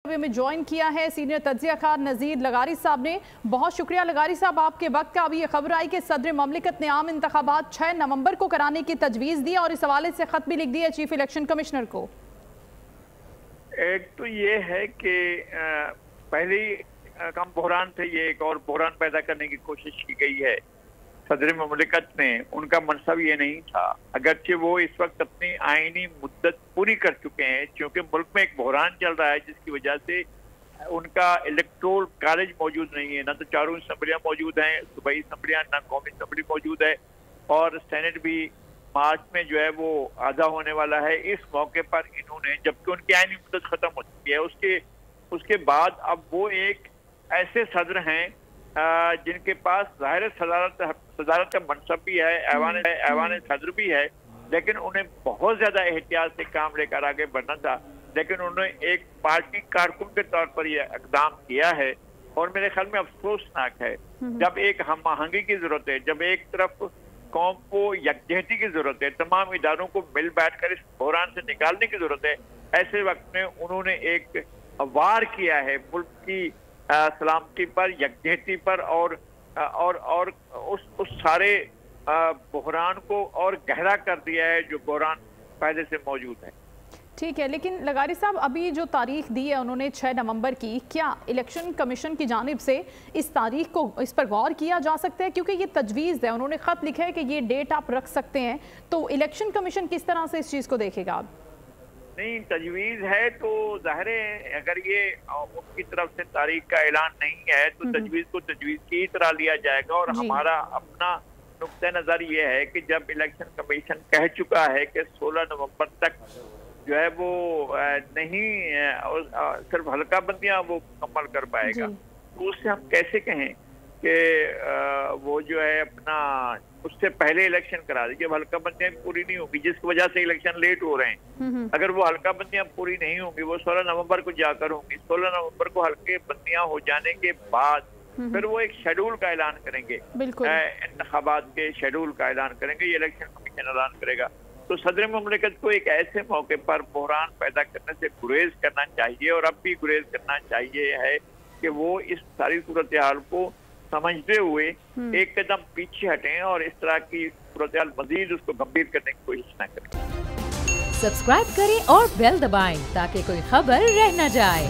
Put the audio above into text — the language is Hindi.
में ज्वाइन किया है सीनियर तज्जियाकार नज़ीर लगारी साहब ने। बहुत शुक्रिया लगारी साहब आपके वक्त का। अभी ये खबर आई कि सदर ममलिकत ने आम इंतखाबात 6 नवंबर को कराने की तजवीज़ दी और इस हवाले से खत भी लिख दिया चीफ इलेक्शन कमिश्नर को। एक तो ये है कि पहले कम बहरान थे, ये एक और बहरान पैदा करने की कोशिश की गई है सदर ममलिकत ने। उनका मनसब ये नहीं था, अगरचे वो इस वक्त अपनी आईनी मुद्दत पूरी कर चुके हैं, क्योंकि मुल्क में एक बहरान चल रहा है जिसकी वजह से उनका इलेक्टोरल कॉलेज मौजूद नहीं है। ना तो चारों असम्बलियाँ मौजूद हैं, सूबाई असम्बलियाँ, ना कौमी असम्बली मौजूद है, और सेनेट भी मार्च में जो है वो आधा होने वाला है। इस मौके पर इन्होंने, जबकि उनकी आईनी मुद्दत खत्म हो चुकी है, उसके बाद अब वो एक ऐसे सदर हैं जिनके पास ज़ाहिर सदारत का मनसब भी है, ऐवान सदर भी है, लेकिन उन्हें बहुत ज्यादा एहतियात से काम लेकर आगे बढ़ना था। लेकिन उन्होंने एक पार्टी कारकुन के तौर पर यह इकदाम किया है और मेरे ख्याल में अफसोसनाक है। जब एक हम आहंगी की जरूरत है, जब एक तरफ कौम को यकजहती की जरूरत है, तमाम इदारों को मिल बैठकर इस बहरान से निकालने की जरूरत है, ऐसे वक्त में उन्होंने एक वार किया है मुल्क की सलामती पर, यकजहती पर, और उस सारे बहरान को और गहरा कर दिया है जो बहरान पहले से मौजूद है। ठीक है, लेकिन लगारी साहब अभी जो तारीख दी है उन्होंने 6 नवंबर की, क्या इलेक्शन कमीशन की जानिब से इस तारीख को, इस पर गौर किया जा सकता है? क्योंकि ये तजवीज़ है, उन्होंने ख़त लिखा है कि ये डेट आप रख सकते हैं, तो इलेक्शन कमीशन किस तरह से इस चीज़ को देखेगा? आप नहीं, तजवीज़ है तो ज़ाहिर है अगर ये उनकी तरफ से तारीख का ऐलान नहीं है तो तजवीज़ को तजवीज़ की तरह लिया जाएगा। और हमारा अपना नुक्ता नज़र ये है कि जब इलेक्शन कमीशन कह चुका है कि 16 नवंबर तक जो है वो नहीं सिर्फ हल्का बंदियां वो मुकम्मल कर पाएगा, तो उससे हम कैसे कहें कि वो जो है अपना उससे पहले इलेक्शन करा दे जब हल्का बंदियां पूरी नहीं होगी, जिसकी वजह से इलेक्शन लेट हो रहे हैं। अगर वो हल्का बंदियां पूरी नहीं होंगी, वो 16 नवंबर को जाकर होंगी, 16 नवंबर को हल्के बंदियां हो जाने के बाद फिर वो एक शेड्यूल का ऐलान करेंगे, इंतखाबात के शेड्यूल का ऐलान करेंगे, ये इलेक्शन कमीशन ऐलान करेगा। तो सदर ममलिकत को एक ऐसे मौके पर बहरान पैदा करने से गुरेज करना चाहिए, और अब भी गुरेज करना चाहिए है कि वो इस सारी सूरत हाल को समझते हुए एक कदम पीछे हटें और इस तरह की सूरत हाल मजीद उसको गंभीर करने की कोशिश न करें। सब्सक्राइब करें और बेल दबाएं ताकि कोई खबर रह न जाए।